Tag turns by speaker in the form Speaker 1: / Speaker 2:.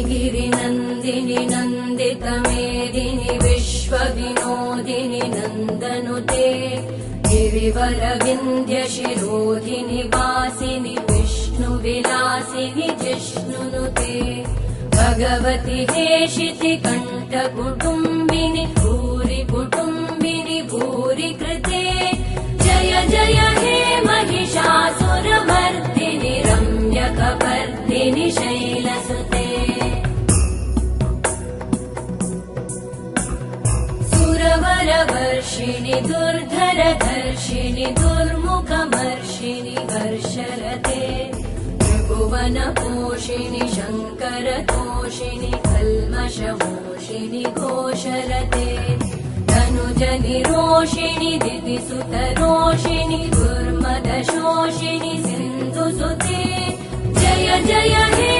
Speaker 1: गिरिनन्दिनि नन्दितमेदिनि विश्वविनोदिनि नन्दनुते गिरिवरविन्ध्यशिरोधिनि वासिनि विष्णुविलासिनि जिष्णुनुते भगवति हेशिति कण्ठकुटुम्बिनि भूरि कुटुम्बिनि भूरि कृते जय जय हे महिषासुरमर्दिनि रम्यकपर्दिनि शैलसुते सुरवरवर्षिणि दुर्धरधर्षिणि दुर्मुखमर्षिणि हर्षरते त्रिभुवनपोषिणि शङ्करतोषिणि कल्मषमोषिणि घोषरते तनुजनिरोषिणि दितिसुतरोषिणि दुर्मदशोषिणि सिन्धुसुते जय जय हे